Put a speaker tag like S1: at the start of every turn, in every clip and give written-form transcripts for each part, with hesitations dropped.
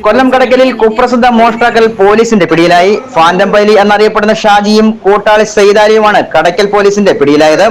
S1: കൊല്ലം കടക്കലിൽ കുപ്രസിദ്ധ മോഷ്ടാക്കൾ പോലീസിന്റെ പിടിയിലായി. ഫാൻറ്റം പൈലി എന്നറിയപ്പെടുന്ന ഷാജിയും കൂട്ടാളി സൈദാലിയുമാണ് കടക്കൽ പോലീസിന്റെ പിടിയിലായത്.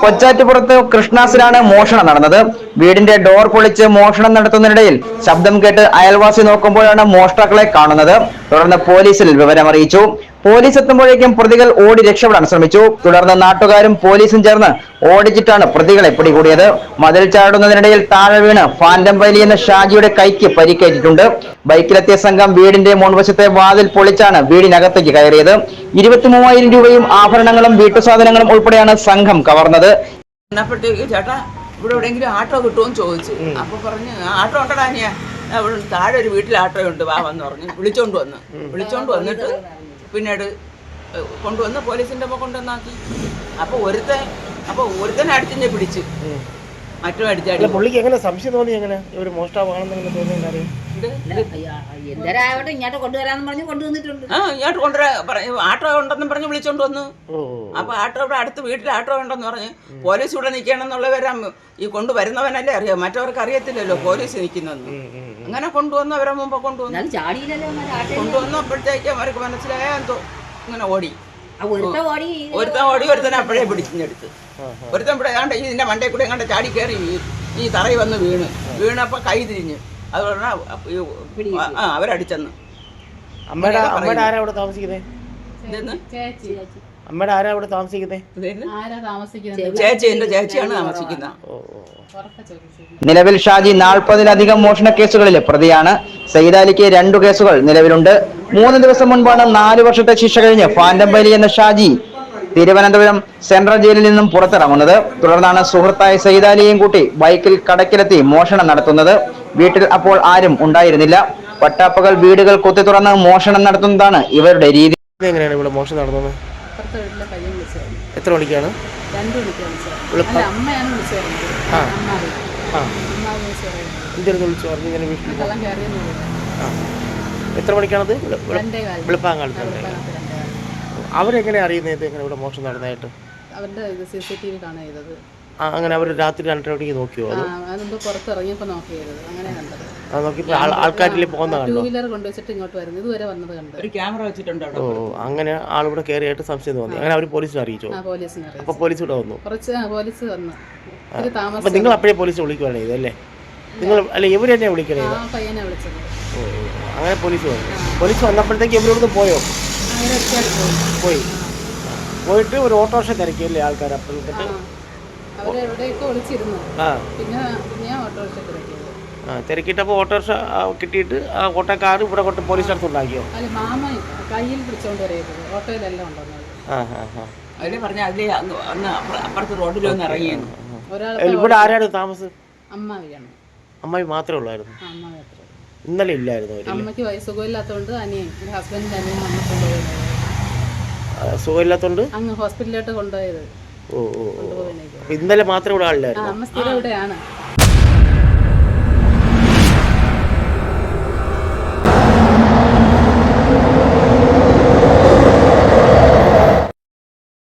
S1: കൊച്ചാറ്റുപുറത്ത് കൃഷ്ണാസിലാണ് മോഷണം നടന്നത്. വീടിന്റെ ഡോർ പൊളിച്ച് മോഷണം നടത്തുന്നതിനിടയിൽ ശബ്ദം കേട്ട് അയൽവാസി നോക്കുമ്പോഴാണ് മോഷ്ടാക്കളെ കാണുന്നത്. തുടർന്ന് പോലീസിൽ വിവരമറിയിച്ചു. പോലീസ് എത്തുമ്പോഴേക്കും പ്രതികൾ ഓടി രക്ഷപ്പെടാൻ ശ്രമിച്ചു. തുടർന്ന് നാട്ടുകാരും പോലീസും ചേർന്ന് ഓടിച്ചിട്ടാണ് പ്രതികളെ പിടികൂടിയത്. മതിൽ ചാടുന്നതിനിടയിൽ താഴെ വീണ് ഫാൻറ്റം പൈലി എന്ന ഷാജിയുടെ കൈക്ക് പരിക്കേറ്റിട്ടുണ്ട്. ബൈക്കിലെത്തിയ സംഘം വീടിന്റെ മുൻവശത്തെ വാതിൽ പൊളിച്ചാണ് വീടിനകത്തേക്ക് കയറിയത്. 23,000 രൂപയും ആഭരണങ്ങളും വീട്ടുസാധനങ്ങളും ഉൾപ്പെടെയാണ് സംഘം കവർന്നത്.
S2: ചേട്ടാ ഇവിടെ എവിടെയെങ്കിലും ആട്ടോ കിട്ടുമെന്ന് ചോദിച്ചു. അപ്പൊ പറഞ്ഞു ആട്ടോ ഉണ്ടടാനിയാ, അവിടെ താഴെ ഒരു വീട്ടിൽ ആട്ടോ ഉണ്ട്, വാവെന്ന് പറഞ്ഞു വിളിച്ചോണ്ട് വന്നിട്ട് പിന്നീട് കൊണ്ടുവന്ന് പോലീസിന്റെ ഒപ്പം കൊണ്ടുവന്നാക്കി. അപ്പൊ ഒരുത്തനെ അടിച്ചിനെ പിടിച്ച് മറ്റും അടിച്ചാടി.
S3: പുള്ളിക്ക് എങ്ങനെ സംശയം തോന്നി? എങ്ങനെ ഒരു മോഷ്ടാവാണെന്ന് തോന്നി?
S4: ഇങ്ങോട്ട് കൊണ്ടുവരാന്ന് പറഞ്ഞു കൊണ്ടുവന്നിട്ടുണ്ട്.
S2: ഇങ്ങോട്ട് കൊണ്ടുവരാൻ ആട്ടോ ഉണ്ടെന്ന് പറഞ്ഞ് വിളിച്ചോണ്ട് വന്നു. അപ്പൊ ആട്ടോ ഇവിടെ അടുത്ത് വീട്ടിൽ ആട്ടോ ഉണ്ടെന്ന് പറഞ്ഞ് പോലീസ് ഇവിടെ നിൽക്കണമെന്നുള്ളവരാ ഈ കൊണ്ടുവരുന്നവനല്ലേ അറിയാം, മറ്റവർക്ക് അറിയത്തില്ലല്ലോ പോലീസ് നിൽക്കുന്നെന്ന്. അങ്ങനെ കൊണ്ടുവന്ന് അവരെ മുമ്പ് കൊണ്ടുവന്നപ്പോഴത്തേക്ക് അവർക്ക് മനസ്സിലായോ ഇങ്ങനെ ഓടി. ഒരുത്തനെ അപ്പോഴേ പിടിച്ചെടുത്ത്. ഒരുത്തൻ ഇവിടെ കണ്ട ഇതിന്റെ മണ്ടയിൽ കൂടെ കണ്ട ചാടി കയറി ഈ തറയിൽ വന്ന് വീണപ്പോ കൈ തിരിഞ്ഞ് അതുകൊണ്ട് അവരടിച്ചെന്ന്.
S3: അമ്മയുടെ ആരാ അവിടെ താമസിക്കുന്നത്? അമ്മയുടെ ആരാ അവിടെ താമസിക്കുന്നത്?
S2: ചേച്ചി, എന്റെ ചേച്ചിയാണ് താമസിക്കുന്നത്.
S1: നിലവിൽ ഷാജി 40-ലധികം മോഷണ കേസുകളിൽ പ്രതിയാണ്. സൈദാലിക്ക് 2 കേസുകൾ നിലവിലുണ്ട്. 3 ദിവസം മുൻപാണ് 4 വർഷത്തെ ശിക്ഷ കഴിഞ്ഞ് ഫാൻറ്റം പൈലി എന്ന ഷാജി തിരുവനന്തപുരം സെൻട്രൽ ജയിലിൽ നിന്നും പുറത്തിറങ്ങുന്നത്. തുടർന്നാണ് സുഹൃത്തായ സൈദാലിയെയും കൂട്ടി ബൈക്കിൽ കടക്കിലെത്തി മോഷണം നടത്തുന്നത്. വീട്ടിൽ അപ്പോൾ ആരും ഉണ്ടായിരുന്നില്ല. പട്ടാപ്പകൽ വീടുകൾ കുത്തി തുറന്ന് മോഷണം നടത്തുന്നതാണ് ഇവരുടെ രീതി.
S3: എങ്ങനെയാണ് ഇവിടെ മോഷണം നടന്നത്? എത്ര മണിക്കാണ്?
S4: 2 മണിക്കാണ്.
S3: എത്ര മണിക്കാണത്? വെളുപ്പാങ്കാലത്ത്. അവരെങ്ങനെ അറിയുന്നത് ഇങ്ങനെ ഇവിടെ മോഷണം നടന്നതായിട്ട്?
S4: അവരുടെ CCTV കാണാൻ ചെയ്തത്.
S3: അങ്ങനെ അവർ രാത്രി 2:30 മണിക്ക് നോക്കിയോ?
S4: പുറത്തിറങ്ങിയപ്പോൾ നോക്കിയത് അങ്ങനെ കണ്ടത്.
S3: നോക്കിയപ്പോൾ ആൾക്കാരിൽ പോകുന്ന കണ്ടോ?
S4: 2 വീലർ കൊണ്ടുവച്ചിട്ട് ഇങ്ങോട്ട് വരുന്നത് ഇതുവരെ വന്നത് കണ്ടു.
S2: ഒരു ക്യാമറ വെച്ചിട്ടുണ്ട്.
S3: ഓ, അങ്ങനെ ആളിവിടെ കയറിയായിട്ട് സംശയം തോന്നി. അങ്ങനെ അവർ പോലീസിനെ അറിയിച്ചോ? അപ്പോൾ പോലീസ് ഇവിടെ വന്നു.
S4: പോലീസ് വന്നു.
S3: അപ്പം നിങ്ങൾ അപ്പോഴേ പോലീസ് വിളിക്കുകയാണ് ചെയ്തല്ലേ? നിങ്ങൾ അല്ല ഇവർ തന്നെ വിളിക്കണേ?
S4: പയ്യനെ വിളിച്ചത്.
S3: ഓ, അങ്ങനെ പോലീസ് വന്നു. പോലീസ് വന്നപ്പോഴത്തേക്ക് ഇവരോടൊന്ന് പോയോ? പോയിട്ട് ഒരു ഓട്ടോറിക്ഷ തിരക്കിയല്ലേ ആൾക്കാർ? അപ്പോഴത്തേക്ക് തിരക്കിയിട്ടപ്പോൾ ഓട്ടോറിക്ഷ കിട്ടിയിട്ട് ആ ഓട്ടോക്കാർ ഇവിടെ കൊണ്ട് പോലീസ് അടുത്തുണ്ടാക്കിയോ? ഇവിടെ ആരാണ് താമസം? അമ്മായി മാത്രമേ ഉള്ളായിരുന്നു. ഇന്നലെ ഇല്ലായിരുന്നു.
S4: അമ്മയ്ക്ക് സുഖമില്ലാത്തതുകൊണ്ട് ഹസ്ബൻഡിന്റെ അനിയൻ വന്നിട്ടുണ്ടോ?
S3: സുഖമില്ലാത്തോണ്ട്
S4: അങ്ങ് ഹോസ്പിറ്റലിലോട്ട് കൊണ്ടുപോയത്.
S3: ഇന്നലെ മാത്രമേ ഇവിടെ ആളില്ലായിരുന്നു.
S4: അമ്മ സ്ഥിരം ഇവിടെയാണ്.